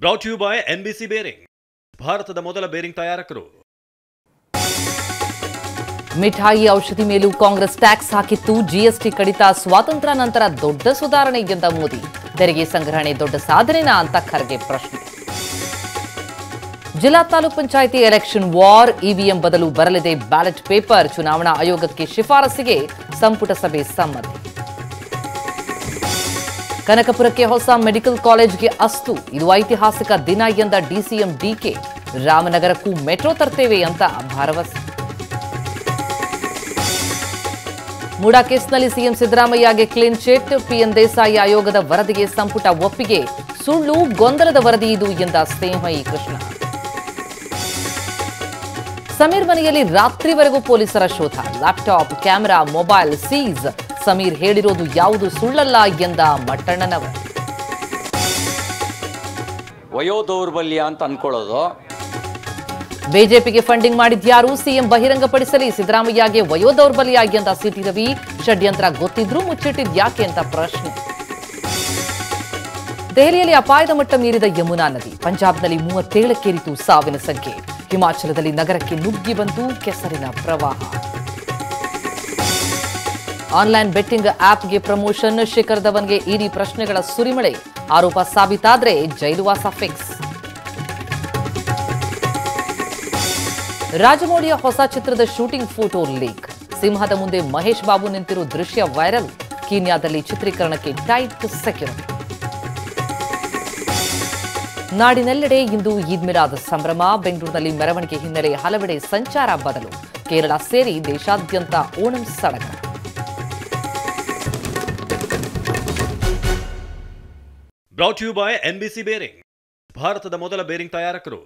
Brought you by NBC bearing, ಭಾರತದ ಮೊದಲ bearing ತಯಾರಕರು. ಮಿಠಾಯಿ ಔಷಧಿ ಮೇಲೂ ಕಾಂಗ್ರೆಸ್ ಟ್ಯಾಕ್ಸ್ ಹಾಕಿತ್ತು. ಜಿಎಸ್ಟಿ ಕಡಿತ ಸ್ವಾತಂತ್ರ್ಯ ನಂತರ ದೊಡ್ಡ ಸುಧಾರಣೆ ಎಂದ ಮೋದಿ. ತೆರಿಗೆ ಸಂಗ್ರಹಣೆ ದೊಡ್ಡ ಸಾಧನೆನಾ ಅಂತ ಖರ್ಗೆ ಪ್ರಶ್ನೆ. ಜಿಲ್ಲಾ taluk panchayat election war, EVM ಬದಲು ಬರಲಿದೆ ಬ್ಯಾಲೆಟ್ ಪೇಪರ್. ಚುನಾವಣಾ ಆಯೋಗಕ್ಕೆ ಶಿಫಾರಸಿಗೆ ಸಂಪುಟ ಸಭೆ ಸಮ್ಮತಿ. ಕನಕಪುರಕ್ಕೆ ಹೊಸ ಮೆಡಿಕಲ್ ಕಾಲೇಜ್ಗೆ ಅಸ್ತು. ಇದು ಐತಿಹಾಸಿಕ ದಿನ ಎಂದ ಡಿಸಿಎಂ ಡಿಕೆ. ರಾಮನಗರಕ್ಕೂ ಮೆಟ್ರೋ ತರ್ತೇವೆ ಅಂತ ಭರವಸೆ. ಮೂಡಾ ಕೇಸ್ನಲ್ಲಿ ಸಿಎಂ ಸಿದ್ದರಾಮಯ್ಯಗೆ ಕ್ಲೀನ್ ಚಿಟ್. ಪಿಎನ್ ದೇಸಾಯಿ ಆಯೋಗದ ವರದಿಗೆ ಸಂಪುಟ ಒಪ್ಪಿಗೆ. ಸುಳ್ಳು, ಗೊಂದಲದ ವರದಿ ಇದು ಎಂದ ಸ್ನೇಹಮಯಿ ಕೃಷ್ಣ. ಸಮೀರ್ ಮನೆಯಲ್ಲಿ ರಾತ್ರಿವರೆಗೂ ಪೊಲೀಸರ ಶೋಧ. Laptop, camera, mobile seize. Sameer ಹೇಳಿರೋದು ಯಾವುದು ಸುಳ್ಳಲ್ಲ ಎಂದ ಮಟ್ಟಣ್ಣನವರ್. ವಯೋದೌರ್ಬಲ್ಯ ಅಂತ ಅನ್ಕೊಳ್ಳೋದು. ಬಿಜೆಪಿಗೆ ಫಂಡಿಂಗ್ ಮಾಡಿದ್ಯಾರು? ಸಿಎಂ ಬಹಿರಂಗಪಡಿಸಲಿ. ಸಿದ್ದರಾಮಯ್ಯಗೆ ವಯೋದೌರ್ಬಲ್ಯ ಎಂದ ಸಿಟಿ ರವಿ. ಷಡ್ಯಂತ್ರ ಗೊತ್ತಿದ್ರೂ ಮುಚ್ಚಿಟ್ಟಿದ್ಯಾಕೆ ಅಂತ ಪ್ರಶ್ನೆ. ದೆಹಲಿಯಲ್ಲಿ ಅಪಾಯದ ಮಟ್ಟ ಮೀರಿದ ಯಮುನಾ ನದಿ. ಪಂಜಾಬ್ನಲ್ಲಿ 37ಕ್ಕೇರಿತು ಸಾವಿನ ಸಂಖ್ಯೆ. ಹಿಮಾಚಲದಲ್ಲಿ ನಗರಕ್ಕೆ ನುಗ್ಗಿ ಬಂತು ಕೆಸರಿನ ಪ್ರವಾಹ. ಆನ್ಲೈನ್ ಬೆಟ್ಟಿಂಗ್ ಆಪ್ಗೆ ಪ್ರಮೋಷನ್. ಶಿಖರ್ ಧವನ್ಗೆ ಇಡಿ ಪ್ರಶ್ನೆಗಳ ಸುರಿಮಳೆ. ಆರೋಪ ಸಾಬೀತಾದ್ರೆ ಜೈಲುವಾಸ ಫಿಕ್ಸ್. ರಾಜಮೌಳಿಯ ಹೊಸ ಚಿತ್ರದ ಶೂಟಿಂಗ್ ಫೋಟೋ ಲೀಕ್. ಸಿಂಹದ ಮುಂದೆ ಮಹೇಶ್ ಬಾಬು ನಿಂತಿರೋ ದೃಶ್ಯ ವೈರಲ್. ಕೀನ್ಯಾದಲ್ಲಿ ಚಿತ್ರೀಕರಣಕ್ಕೆ ಟೈಟ್ ಸೆಕ್ಯೂರಿಟಿ. ನಾಡಿನೆಲ್ಲೆಡೆ ಇಂದು ಈದ್ ಮಿಲಾದ್ ಸಂಭ್ರಮ. ಬೆಂಗಳೂರಿನಲ್ಲಿ ಮೆರವಣಿಗೆ ಹಿನ್ನೆಲೆ ಹಲವೆಡೆ ಸಂಚಾರ ಬದಲು. ಕೇರಳ ಸೇರಿ ದೇಶಾದ್ಯಂತ ಓಣಂ ಸಡಗರ. Brought you by NBC bearing, ಭಾರತದ ಮೊದಲ ಬೇರಿಂಗ್ ತಯಾರಕರು.